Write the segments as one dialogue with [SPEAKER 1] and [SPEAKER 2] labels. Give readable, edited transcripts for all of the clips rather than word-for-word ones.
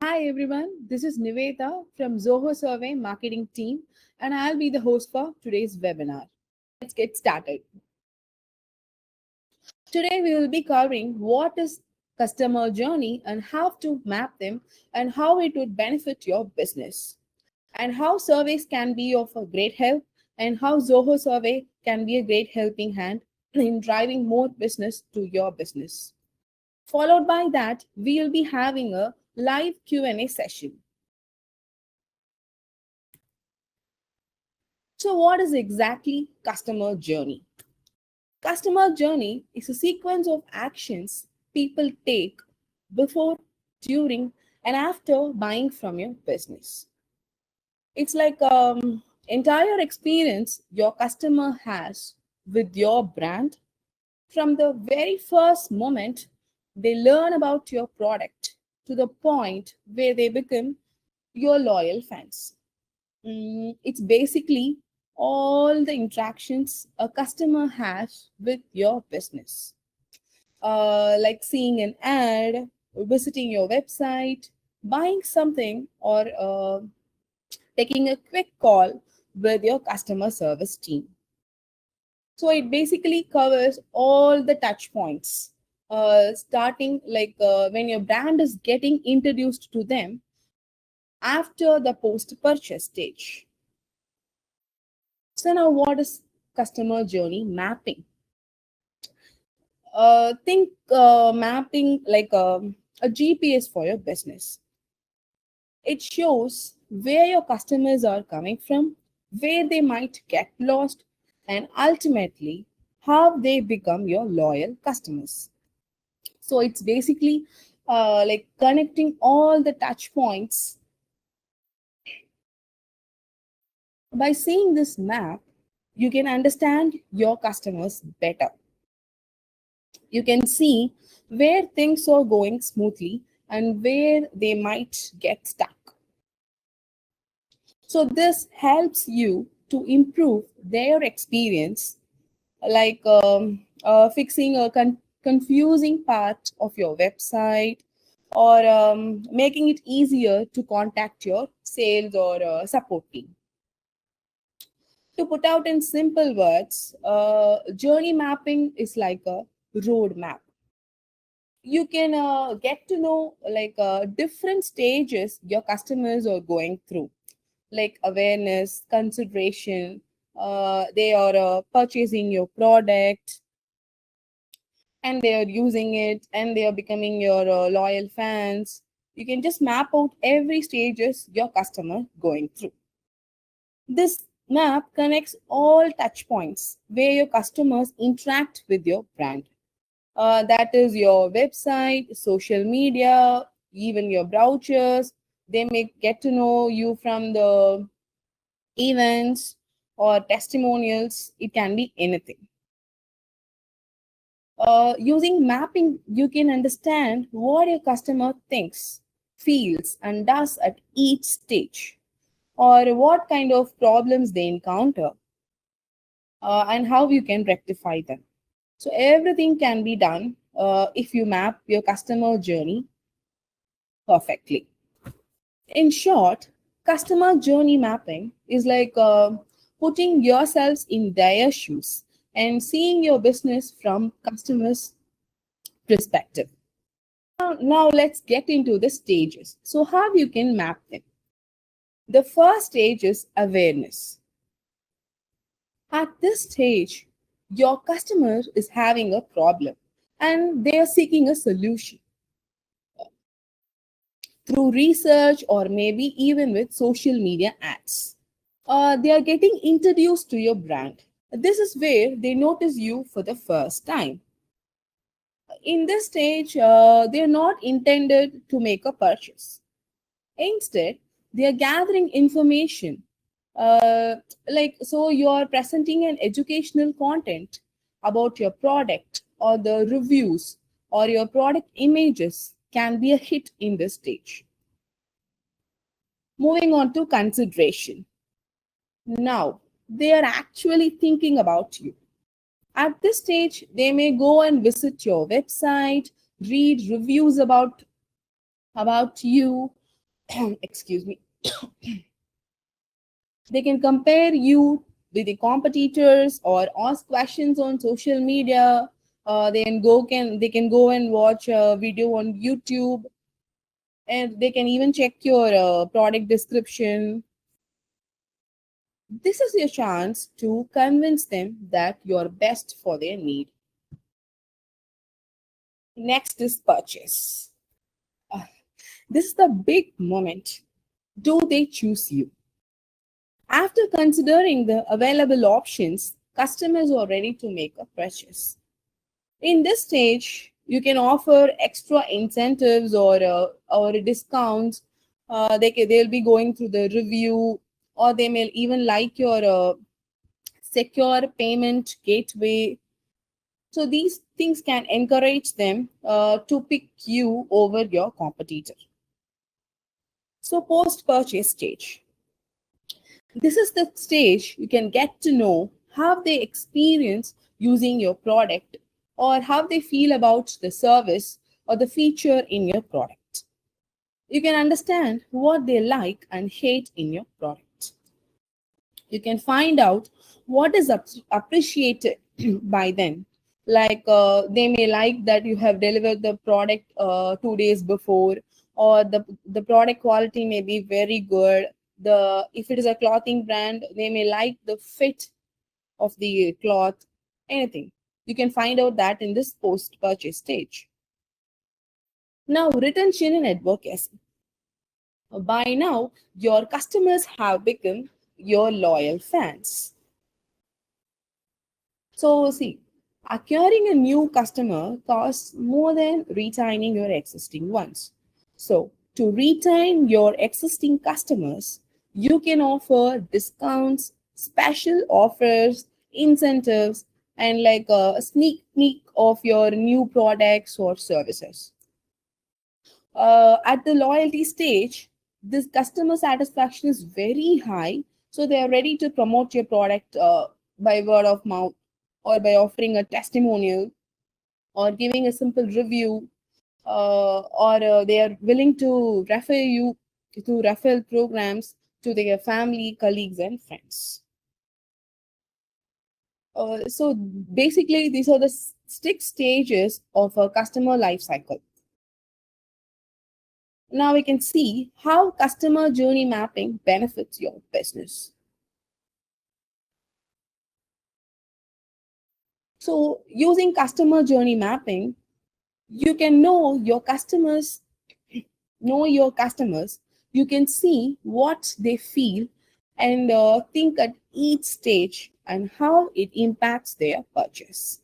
[SPEAKER 1] Hi everyone, this is Niveta from Zoho Survey marketing team and I'll be the host for today's webinar. Let's get started. Today we will be covering what is customer journey and how to map them and how it would benefit your business and how surveys can be of a great help and how Zoho Survey can be a great helping hand in driving more business to your business. Followed by that, we will be having a live Q&A session. So what is exactly customer journey? Customer journey is a sequence of actions people take before, during, and after buying from your business. It's like entire experience your customer has with your brand from the very first moment they learn about your product to the point where they become your loyal fans. It's basically all the interactions a customer has with your business, like seeing an ad, visiting your website, buying something, or taking a quick call with your customer service team. So it basically covers all the touch points, starting like when your brand is getting introduced to them after the post-purchase stage. So now what is customer journey mapping? Think mapping like a GPS for your business. It shows where your customers are coming from, where they might get lost, and ultimately how they become your loyal customers. So it's basically like connecting all the touch points. By seeing this map, you can understand your customers better. You can see where things are going smoothly and where they might get stuck. So this helps you to improve their experience, like fixing a confusing part of your website or making it easier to contact your sales or support team. To put out in simple words, journey mapping is like a road map. You can get to know like different stages your customers are going through, like awareness, consideration, they are purchasing your product and they are using it and they are becoming your loyal fans. You can just map out every stages your customer going through. This map connects all touch points where your customers interact with your brand. That is your website, social media, even your brochures. They may get to know you from the events or testimonials. It can be anything. Using mapping, you can understand what your customer thinks, feels, and does at each stage, or what kind of problems they encounter, and how you can rectify them. So everything can be done if you map your customer journey perfectly. In short, customer journey mapping is like putting yourselves in their shoes and seeing your business from customers' perspective. Now let's get into the stages. So how you can map them. The first stage is awareness. At this stage, your customer is having a problem and they are seeking a solution through research or maybe even with social media ads. They are getting introduced to your brand. This is where they notice you for the first time. In this stage, they are not intended to make a purchase. Instead, they are gathering information. Like, so you are presenting an educational content about your product or the reviews or your product images can be a hit in this stage. Moving on to consideration. Now, they are actually thinking about you. At this stage, they may go and visit your website, read reviews about you, excuse me, they can compare you with the competitors or ask questions on social media. They can go and watch a video on YouTube, and they can even check your product description. This is your chance to convince them that you're best for their need. Next is purchase. Uh, this is the big moment. Do they choose you? After considering the available options, customers are ready to make a purchase. In this stage, you can offer extra incentives or discounts. They'll be going through the review, or they may even like your secure payment gateway. So these things can encourage them to pick you over your competitor. So post-purchase stage. This is the stage you can get to know how they experience using your product, or how they feel about the service or the feature in your product. You can understand what they like and hate in your product. You can find out what is appreciated by them. Like they may like that you have delivered the product 2 days before, or the product quality may be very good. The If it is a clothing brand, they may like the fit of the cloth, anything. You can find out that in this post purchase stage. Now, retention and advocacy. By now, your customers have become your loyal fans. So, see, acquiring a new customer costs more than retaining your existing ones. So, to retain your existing customers, you can offer discounts, special offers, incentives, and like a sneak peek of your new products or services. At the loyalty stage, this customer satisfaction is very high, so they are ready to promote your product by word of mouth, or by offering a testimonial, or giving a simple review, or they are willing to refer you to referral programs to their family, colleagues, and friends. So basically, these are the six stages of a customer life cycle. Now we can see how customer journey mapping benefits your business. So using customer journey mapping, you can know your customers. You can see what they feel, and think at each stage and how it impacts their purchase.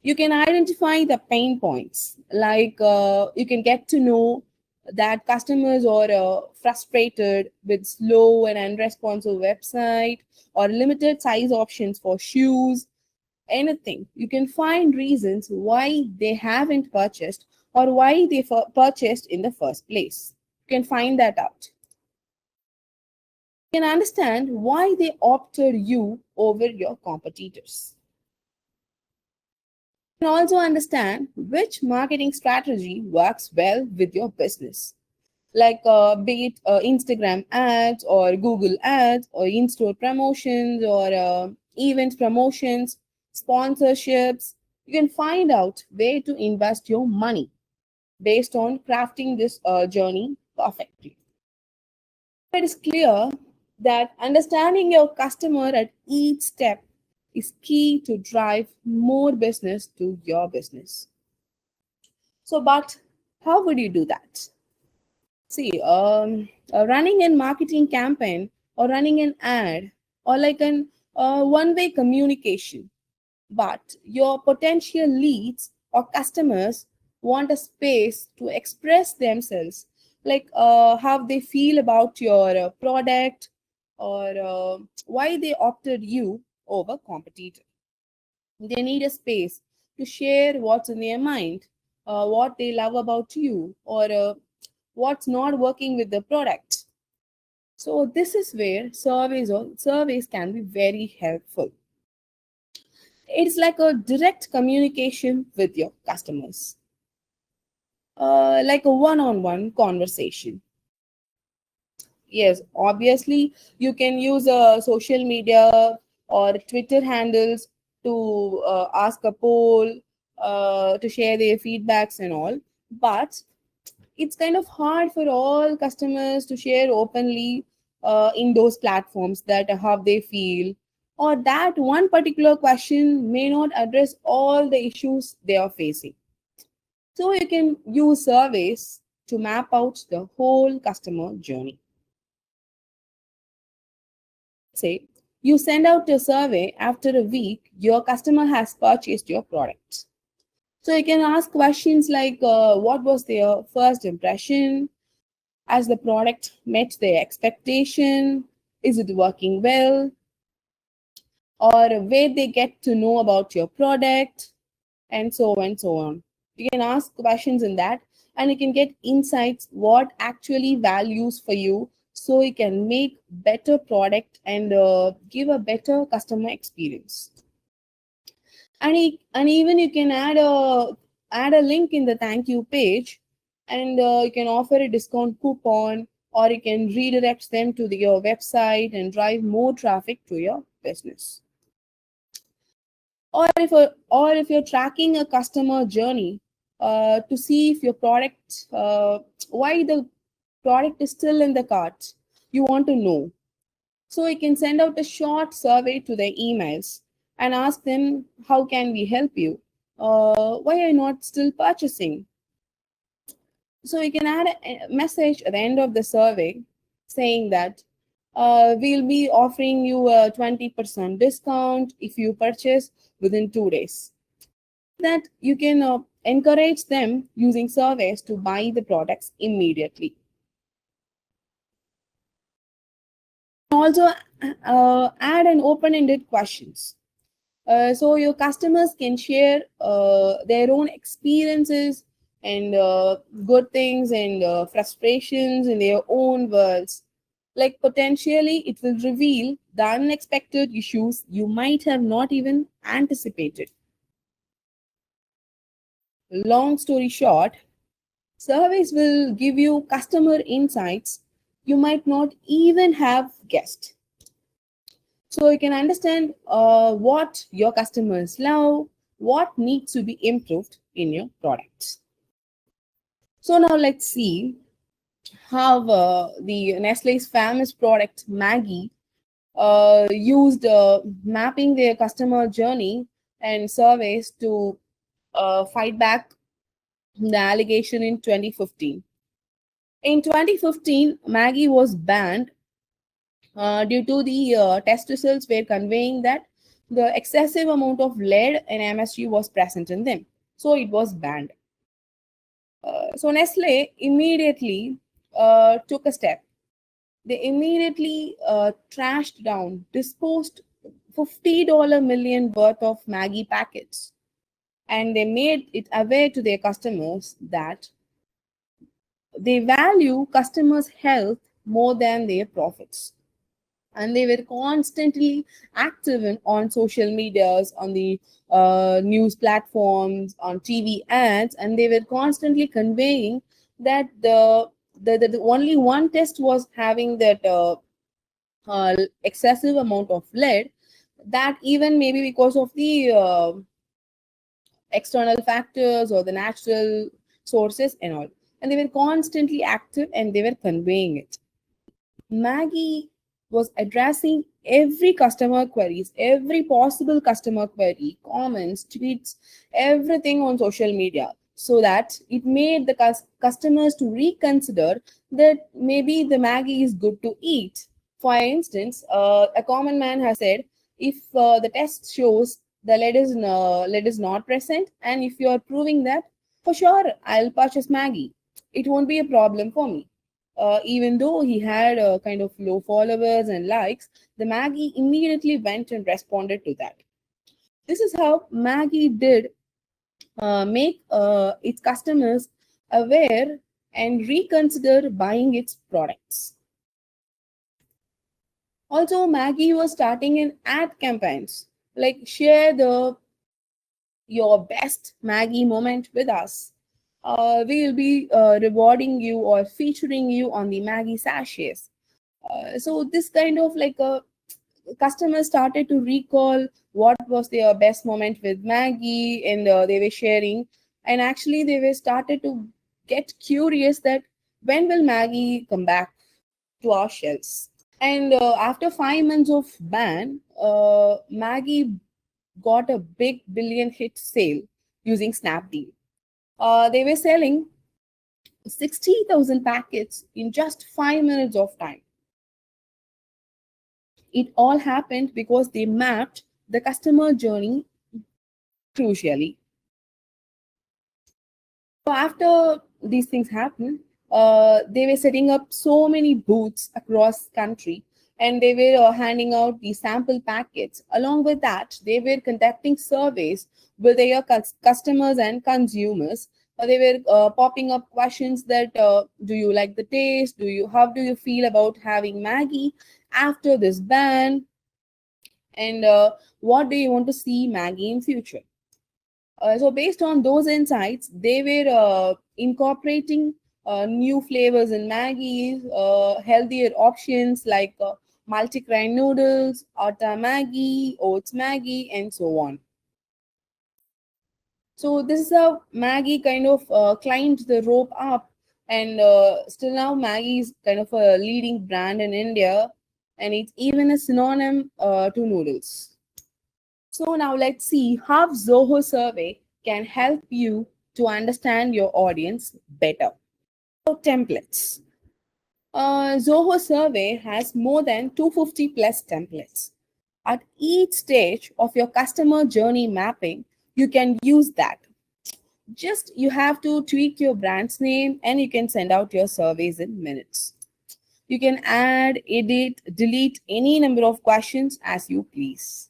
[SPEAKER 1] You can identify the pain points, like you can get to know that customers are frustrated with slow and unresponsive website, or limited size options for shoes, anything. You can find reasons why they haven't purchased, or why they purchased in the first place. You can find that out. You can understand why they opted you over your competitors. You can also understand which marketing strategy works well with your business, like be it Instagram ads, or Google ads, or in-store promotions, or event promotions, sponsorships. You can find out where to invest your money based on crafting this journey perfectly. It is clear that understanding your customer at each step is key to drive more business to your business. So, but how would you do that? See, running a marketing campaign, or running an ad, or like an one-way communication. But your potential leads or customers want a space to express themselves, like how they feel about your product, or why they opted you over competitor. They need a space to share what's in their mind, what they love about you, or what's not working with the product. So this is where surveys can be very helpful. It's like a direct communication with your customers. like a one-on-one conversation. Yes, obviously, you can use social media or Twitter handles to ask a poll, to share their feedbacks and all. But it's kind of hard for all customers to share openly in those platforms that how they feel, or that one particular question may not address all the issues they are facing. So you can use surveys to map out the whole customer journey. Say you send out a survey after a week, your customer has purchased your product. So you can ask questions like what was their first impression? As the product met their expectation? Is it working well? Or where they get to know about your product? And so on and so on. You can ask questions in that, and you can get insights what actually values for you, so you can make better product and give a better customer experience. And even you can add a link in the thank you page, and you can offer a discount coupon, or you can redirect them to your website and drive more traffic to your business. Or if you're tracking a customer journey to see if your product why the product is still in the cart, you want to know. So you can send out a short survey to their emails and ask them, how can we help you? Why are you not still purchasing? So you can add a message at the end of the survey saying that we'll be offering you a 20% discount if you purchase within 2 days. That you can encourage them using surveys to buy the products immediately. Also, add an open-ended questions. So your customers can share their own experiences and good things and frustrations in their own words. Like potentially, it will reveal the unexpected issues you might have not even anticipated. Long story short, surveys will give you customer insights you might not even have guessed. So you can understand what your customers love, what needs to be improved in your products. So now let's see how the Nestle's famous product Maggie used mapping their customer journey and surveys to fight back the allegation in 2015. In 2015, Maggie was banned due to the test results were conveying that the excessive amount of lead and MSG was present in them. So it was banned. So Nestle immediately took a step. They immediately trashed down, disposed $50 million worth of Maggie packets, and they made it aware to their customers that they value customers' health more than their profits. And they were constantly active on social medias, on the news platforms, on TV ads, and they were constantly conveying that the only one test was having that excessive amount of lead, that even maybe because of the external factors or the natural sources and all, and they were constantly active and they were conveying it. Maggie was addressing every customer queries, every possible customer query, comments, tweets, everything on social media, so that it made the customers to reconsider that maybe the Maggie is good to eat. For instance, a common man has said, if the test shows the lead is not present, and if you are proving that, for sure, I'll purchase Maggie. It won't be a problem for me. Even though he had kind of low followers and likes, the Maggie immediately went and responded to that. This is how Maggie did make its customers aware and reconsider buying its products. Also, Maggie was starting in ad campaigns like share the your best Maggie moment with us. we will be rewarding you or featuring you on the Maggie sachets. So this kind of like a customers started to recall what was their best moment with Maggie, and they were sharing, and actually they were started to get curious that when will Maggie come back to our shelves. And after 5 months of ban, Maggie got a big billion hit sale using Snapdeal. They were selling 60,000 packets in just 5 minutes of time. It all happened because they mapped the customer journey crucially. So after these things happened, they were setting up so many booths across country, and they were handing out the sample packets. Along with that, they were conducting surveys with their customers and consumers. They were popping up questions that do you like the taste? How do you feel about having Maggie after this ban? And what do you want to see Maggie in future? So based on those insights, they were incorporating new flavors in Maggie, healthier options like multi-grain noodles, atta Maggie, oats Maggie, and so on. So this is how Maggie kind of climbed the rope up, and still now Maggie is kind of a leading brand in India, and it's even a synonym to noodles. So now let's see how Zoho Survey can help you to understand your audience better. So templates. Zoho Survey has more than 250 plus templates. At each stage of your customer journey mapping, you can use that. Just you have to tweak your brand's name and you can send out your surveys in minutes. You can add, edit, delete any number of questions as you please.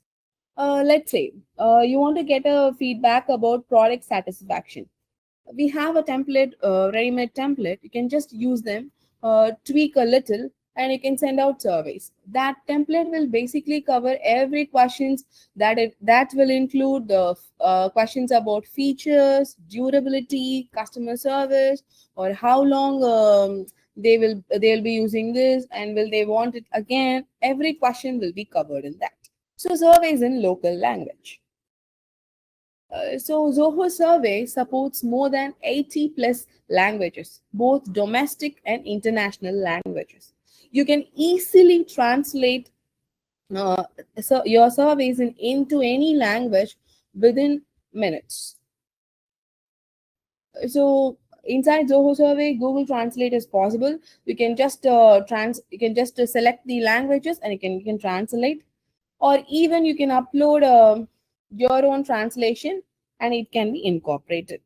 [SPEAKER 1] Let's say you want to get a feedback about product satisfaction. We have a template, ready-made template. You can just use them, tweak a little, and you can send out surveys. That template will basically cover every questions that will include the questions about features, durability, customer service, or how long they'll be using this, and will they want it again. Every question will be covered in that. So surveys in local language. So Zoho Survey supports more than 80 plus languages, both domestic and international languages. You can easily translate uh, your surveys into any language within minutes. So inside Zoho Survey, Google Translate is possible. You can just select the languages and you can translate, or even you can upload your own translation and it can be incorporated.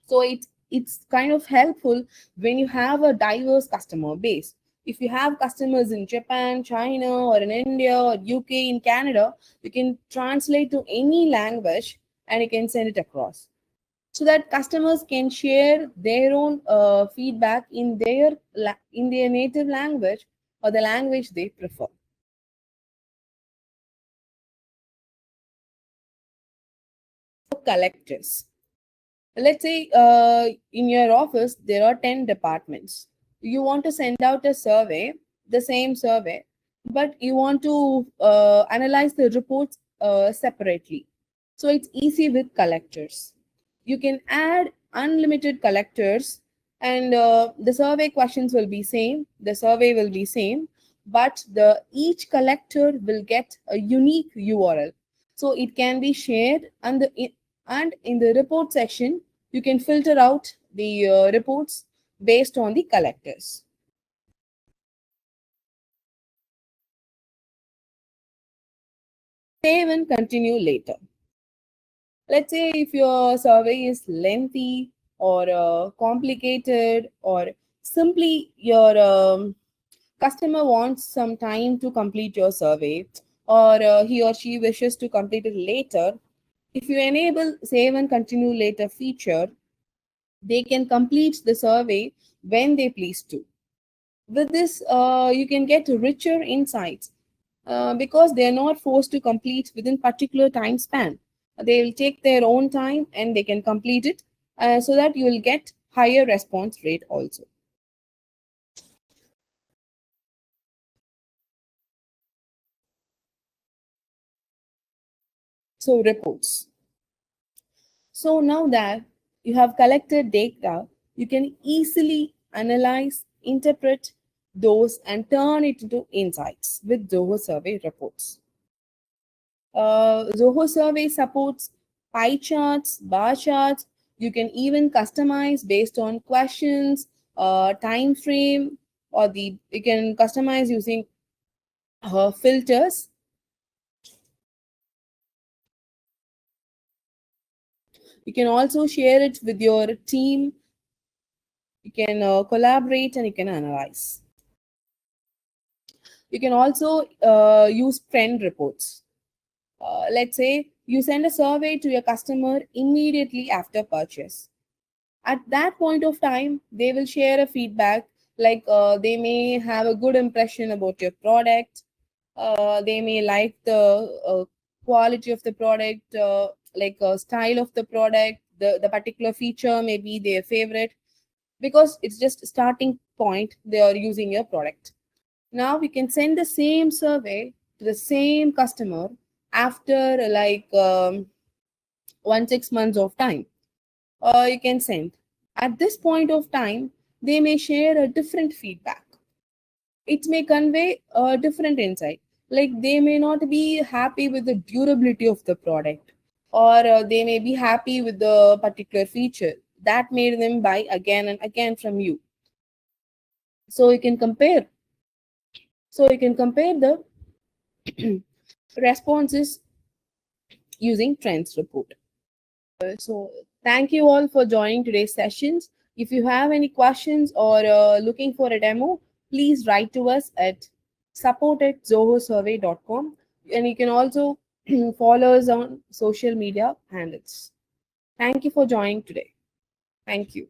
[SPEAKER 1] So it's kind of helpful when you have a diverse customer base. If you have customers in Japan, China, or in India, or UK, in Canada, you can translate to any language and you can send it across, so that customers can share their own feedback in their native language or the language they prefer. Collectors. Let's say in your office there are 10 departments. You want to send out a survey, the same survey, but you want to analyze the reports separately. So it's easy with collectors. You can add unlimited collectors, and the survey questions will be same, the survey will be same, but the each collector will get a unique URL, so it can be shared. And in the report section, you can filter out the reports based on the collectors. Save and continue later. Let's say if your survey is lengthy or complicated, or simply your customer wants some time to complete your survey, or he or she wishes to complete it later, if you enable save and continue later feature, they can complete the survey when they please to. With this, you can get richer insights because they are not forced to complete within particular time span. They will take their own time and they can complete it. so that you will get higher response rate also. So reports. So now that you have collected data, you can easily analyze, interpret those, and turn it into insights with Zoho survey reports. Zoho survey supports pie charts, bar charts. You can even customize based on questions, time frame, or the you can customize using filters. You can also share it with your team. You can collaborate and you can analyze. You can also use trend reports. Let's say you send a survey to your customer immediately after purchase. At that point of time, they will share a feedback, like they may have a good impression about your product. They may like the quality of the product, like style of the product, the particular feature may be their favorite, because it's just starting point they are using your product. Now we can send the same survey to the same customer after like 6 months of time. You can send. At this point of time, they may share a different feedback. It may convey a different insight. Like they may not be happy with the durability of the product, or they may be happy with the particular feature that made them buy again and again from you. So you can compare. So you can compare the responses using trends report. So thank you all for joining today's sessions. If you have any questions or looking for a demo, please write to us at support@zohosurvey.com, and you can also follow us on social media handles. Thank you for joining today. Thank you.